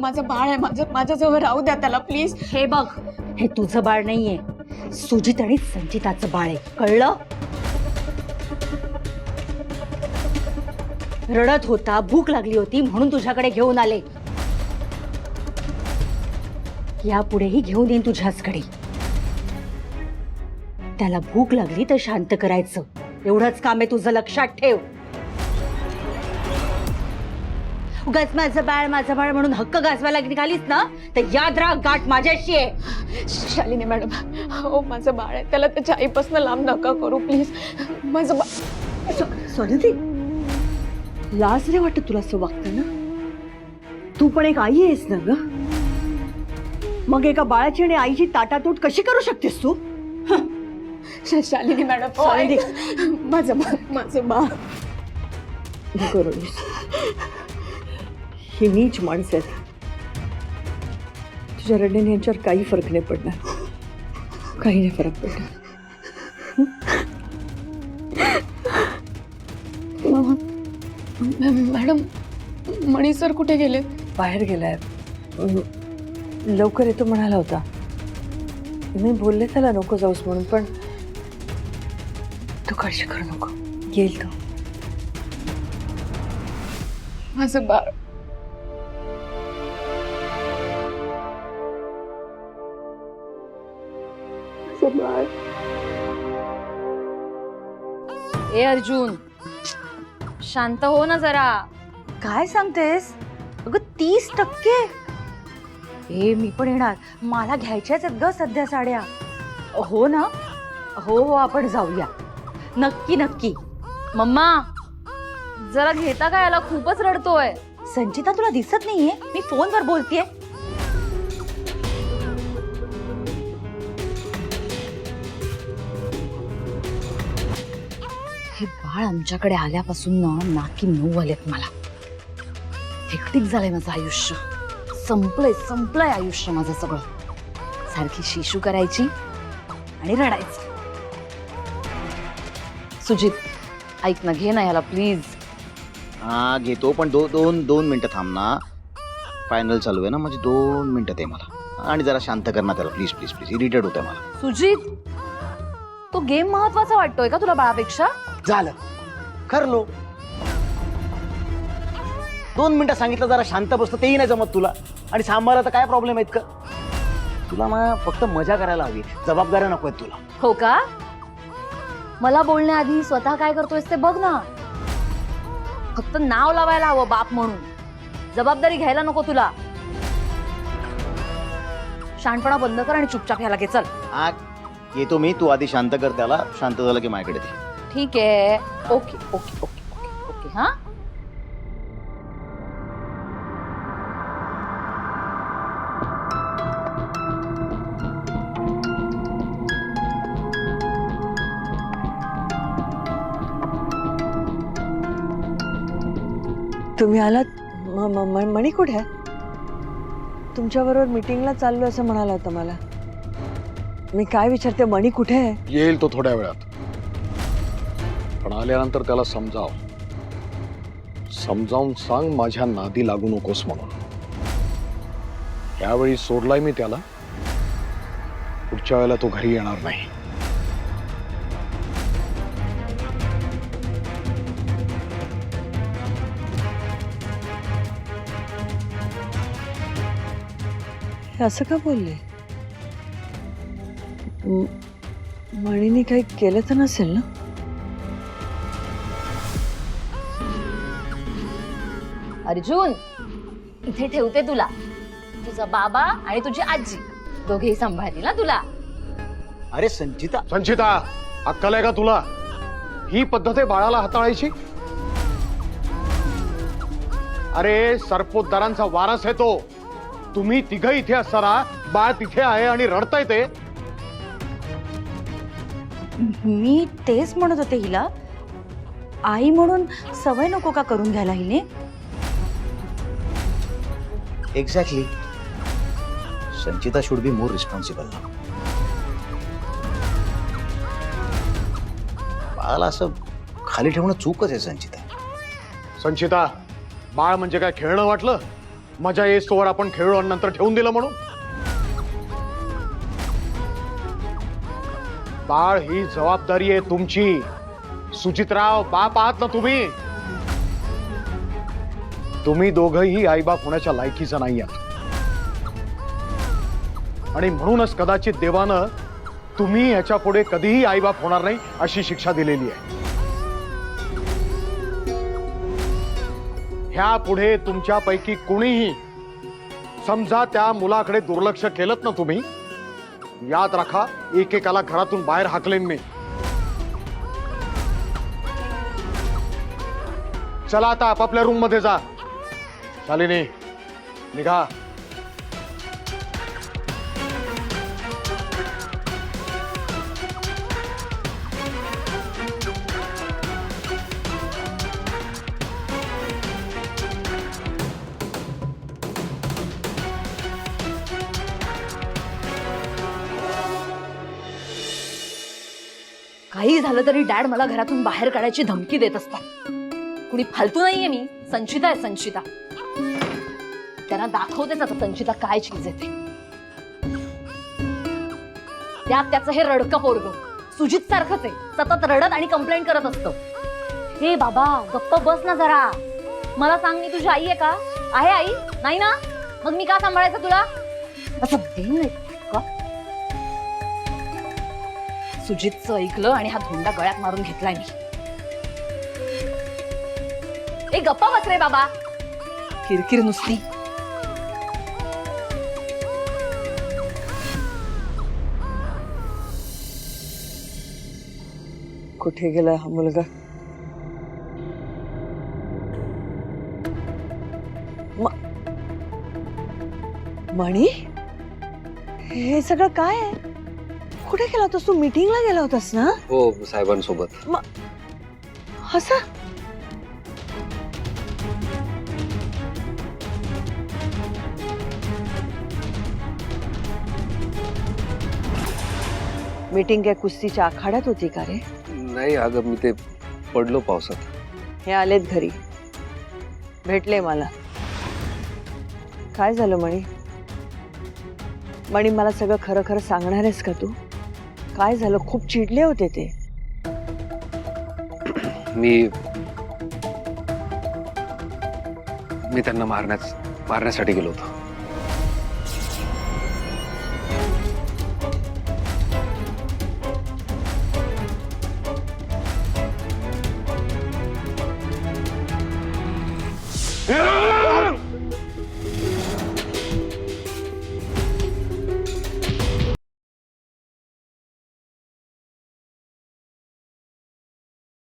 माझं बाळ आहे, माझ्याजवळ राहू द्या त्याला प्लीज. हे बघ, हे तुझं बाळ नाहीये, सुजित आणि संचिताचं बाळ आहे, कळलं? रडत होता, भूक लागली होती म्हणून तुझ्याकडे घेऊन आले. यापुढेही घेऊन येईन तुझ्याचकडे. त्याला भूक लागली तर शांत करायचं, एवढंच काम आहे तुझं, लक्षात ठेव. उगाच माझं बाळ म्हणून हक्क गाजवायला निघालीस ना तर याद राख, गाठ माझ्याशी आहे. शालिनी मॅडम, हो माझं बाळ आहे, त्याला त्याच्या आईपासून लांब नका करू प्लीज. माझं सोनती, लाज नाही वाटत तुला असं वागताना? तू पण एक आई आहेस ना ग, मग एका बाळाची आणि आईची ताटातूट कशी करू शकतेस तू? शालिनी मॅडम, माझं बाळ. नको रडूस, ही नीच माणसं आहेत. तुझ्या रडण्याने यांच्यावर काही फरक नाही पडणार, काही नाही फरक पडणार. मॅडम, मणी सर कुठे गेले? बाहेर गेलाय, लवकर येतो म्हणाला होता. मी बोलले त्याला नको जाऊस म्हणून, पण तू काळजी करू नको, येईल तो. माझं बाळ. ए अर्जुन, शांत हो ना जरा. काय सांगतेस अगं? 30%? हे मी पण येणार, मला घ्यायच्याच आहेत ग सध्या साड्या. हो ना, हो हो, आपण जाऊया, नक्की नक्की. मम्मा, जरा घेता का याला? खूपच रडतोय. संचिता, तुला दिसत नाहीये? मी फोनवर बोलतेय. हे बाळ आमच्याकडे आल्यापासून ना नाकी नऊ आलेत मला. हेक्टिक झालंय माझं आयुष्य, संपलंय आयुष्य माझं सगळं. सारखी शिशू करायची आणि रडायचं. सुजित, ऐक ना, घे ना याला प्लीज. हा घेतो, पण दोन मिनिटं थांब ना. फायनल चालू आहे ना, म्हणजे 2 मिनिटं आहे मला. आणि जरा शांत कर ना त्याला, प्लीज प्लीज प्लीज. इरिटेट होतंय मला. सुजित, तो गेम महत्वाचा वाटतोय का तुला बाळापेक्षा? झालं, खरलो. 2 मिनिटं सांगितलं, जरा शांत बसतो, तेही नाही जमत तुला. आणि सांभाळायला काय प्रॉब्लेम आहेत का तुला? ना फक्त मजा करायला हवी, जबाबदाऱ्या नको आहेत तुला. हो का? मला बोलण्याआधी स्वतः काय करतोयस ते बघ ना. फक्त नाव लावायला हवं बाप म्हणून, जबाबदारी घ्यायला नको तुला. शानपणा बंद कर आणि चुपचाप ह्याला घे. चल. हा येतो मी, तू आधी शांत कर त्याला. शांत झालं की माझ्याकडे दे. ठीक आहे. Okay okay okay okay okay. हा, तुम्ही आलात? मणी कुठे आहे? तुमच्याबरोबर मीटिंगला चाललो असं म्हणाला होता मला. मी काय विचारते, मणी कुठे आहे? येईल तो थोड्या वेळात, पण आल्यानंतर त्याला समजावून सांग माझ्या नादी लागू नकोस म्हणून. यावेळी सोडलाय मी त्याला, पुढच्या वेळेला तो घरी येणार नाही. असं का बोलले? मणीने काही केलं तर नसेल ना? अर्जुन, इथे ठेवते तुला. तुझा बाबा आणि तुझी आजी दोघेही सांभाळतील ना तुला. अरे संचिता, अक्कल आहे का तुला? ही पद्धत आहे बाळाला हाताळायची? अरे सरपोतदारांचा वारस आहे तो. तुम्ही तिघं इथे असताना बाळ तिथे आहे आणि रडतंय ते. मी तेच म्हणत होते हिला, आई म्हणून सवय नको का करून घ्यायला हिने? Exactly. Sanchita should be more responsible ना. बाळाला असं खाली ठेवणं चूकच आहे संचिता. बाळ म्हणजे काय खेळणं वाटलं? मजा येईस्तोवर आपण खेळलो आणि नंतर ठेवून दिलं म्हणून. बाळ ही जबाबदारी आहे तुमची. सुजितराव, बाप आहात ना तुम्ही. तुम्ही दोघंही आईबाप होण्याच्या लायकीचा नाही आहात. आणि म्हणूनच कदाचित देवानं तुम्ही याच्या पुढे कधीही आईबाप होणार नाही अशी शिक्षा दिलेली आहे. ह्या पुढे तुमच्यापैकी कुणीही समजा त्या मुलाकडे दुर्लक्ष केलं ना तुम्ही, याद राखा एकेकाला घरातून बाहेर हाकलेन मी. चला आता आपापल्या रूम मध्ये जा. शालिनी, निघा. काही झालं तरी डॅड मला घरातून बाहेर काढायची धमकी देत असतात. कुणी फालतू नाहीये मी, संचिता आहे संचिता. त्यांना दाखवतेच आता संचिता काय चीज आहे ते. त्यात त्याचं हे रडकं पोरगं सुजित सारखंच आहे, सतत रडत आणि कंप्लेंट करत असतं. हे बाबा गप्प बस ना जरा. मला सांग, मी तुझी आई आहे का? आहे आई नाही ना? मग मी का सांभाळायचं तुला? असं देईन नाही का? सुजितचं ऐकलं आणि हा धोंडा गळ्यात मारून घेतलाय मी. ए गप्पा बस रे बाबा, किरकिर नुसती. कुठे गेलाय हा मुलगा? मणी, हे सगळं काय आहे? कुठे गेला होतास तू? मीटिंगला गेला होतास ना? हो, साहेबांसोबत. असं मीटिंग काय कुस्तीच्या आखाड्यात होती का रे? नाही अगं, मी ते पडलो पावसात. हे आलेत घरी, भेटले मला. काय झालं मणी? मणी, मला सगळं खरं खरं सांगणार आहेस का तू? काय झालं? खूप चिडले होते ते. मी त्यांना मारण्यासाठी गेलो होतो.